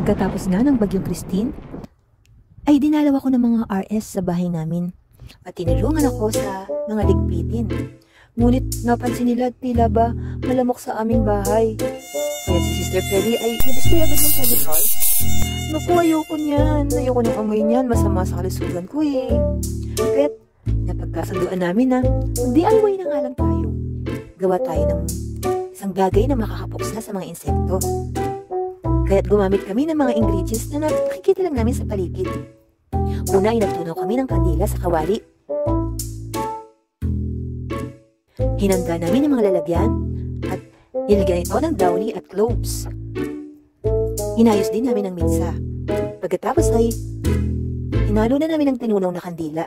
Pagkatapos nga ng bagyong Christine, ay dinalaw ako ng mga RS sa bahay namin at tinulungan ako sa mga ligpitin. Ngunit napansin nila tila ba malamok sa aming bahay. Kaya si Sister Freddy ay nadispray agad ng chemical. Naku, ayoko niyan. Ayoko ng amoy niyan. Masama sa kalusugan ko eh. Kaya't napagkasunduan namin na mag-DIY na nga lang tayo. Gawa tayo ng isang bagay na makakapuksa sa mga insekto. Kaya't gumamit kami ng mga ingredients na nakikita lang namin sa paligid. Una ay nagtunaw kami ng kandila sa kawali. Hinanda namin ang mga lalagyan at nilagyan ito ng downy at cloves. Hinayos din namin ang minsa. Pagkatapos ay hinalo na namin ang tinunaw na kandila.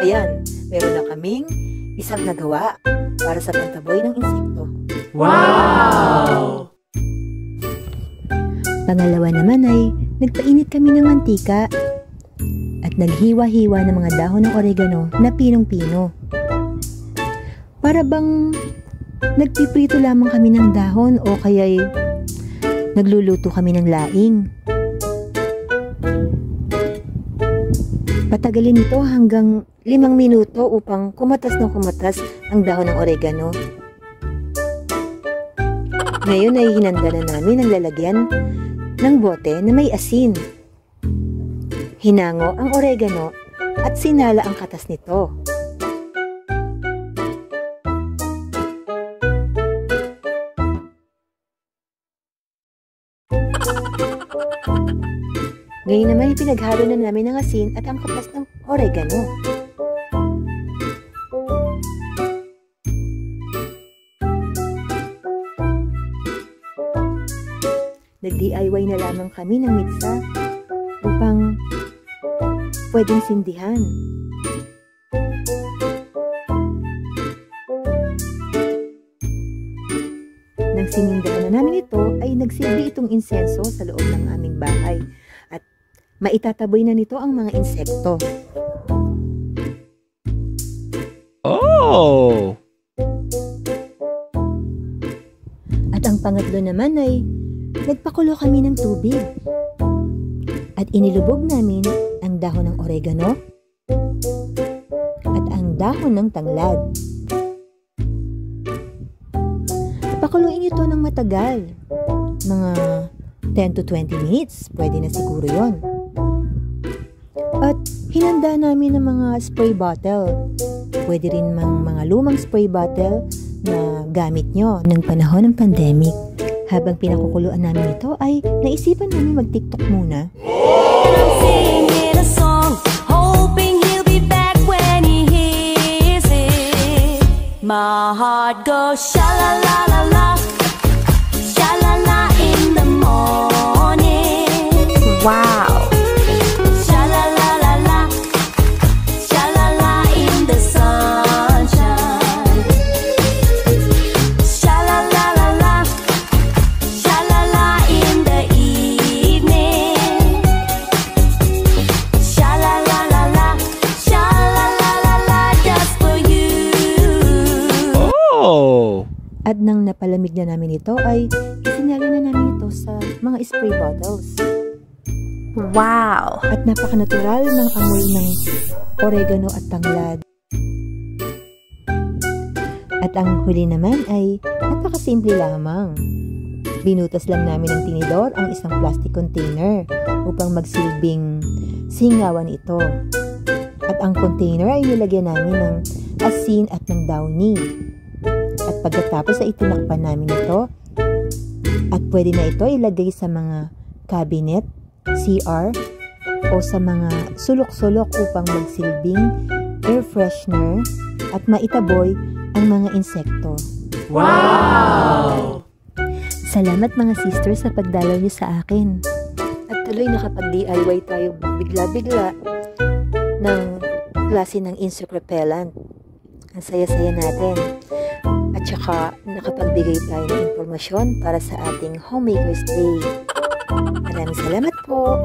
Ayan, meron na kaming isang nagawa para sa pantaboy ng insekto. Wow! Pangalawa naman ay nagpainit kami ng mantika at naghiwa-hiwa ng mga dahon ng oregano na pinong-pino. Para bang nagpiprito lamang kami ng dahon o kaya'y nagluluto kami ng laing. Patagalin ito hanggang 5 minuto upang kumatas ng kumatas ang dahon ng oregano. Ngayon ay hinanda na namin ang lalagyan ng bote na may asin. Hinango ang oregano at sinala ang katas nito. Ngayon naman ay pinaghalo na namin ang asin at ang katas ng oregano. Nag-DIY na lamang kami ng mitsa upang pwedeng sindihan. Nang sinindaan na namin ito, ay nagsilbi itong insenso sa loob ng aming bahay at maitataboy na nito ang mga insekto. Oh! At ang pangatlo naman ay nagpakulo kami ng tubig at inilubog namin ang dahon ng oregano at ang dahon ng tanglad. Pakuluin ito ng matagal, mga 10 to 20 minutes, pwede na siguro yon. At hinanda namin ng mga spray bottle, pwede rin mga lumang spray bottle na gamit nyo ng panahon ng pandemic. Habang pinakukuluan namin ito ay naisipan namin mag-TikTok muna. I'm singing a song, hoping he'll be back when he hears it. My heart goes sha-la-la-la-la, sha-la-la in the morning. Wow! Sha-la-la-la-la, sha-la-la in the sunshine. Sha-la-la-la-la, sha-la-la in the evening. Sha-la-la-la-la, sha-la-la-la-la just for you. Oh! At nang napalamig na namin ito ay isinali na namin ito sa mga spray bottles. Wow! At napaka-natural ng amoy ng oregano at tanglad. At ang huli naman ay napakasimple lamang. Binutas lang namin ng tinidor ang isang plastic container upang magsilbing singawan ito. At ang container ay nilagyan namin ng asin at ng downy. At pagkatapos ay itinakpan namin ito at pwede na ito ilagay sa mga cabinet, CR, o sa mga sulok-sulok upang magsilbing air freshener at maitaboy ang mga insekto. Wow! Salamat mga sisters sa pagdalaw niyo sa akin. At tuloy nakapag-DIY tayo bigla-bigla ng klase ng insect repellent. Ang saya-saya natin. At saka nakapagbigay tayo ng impormasyon para sa ating Homemakers Day. Maraming salamat po!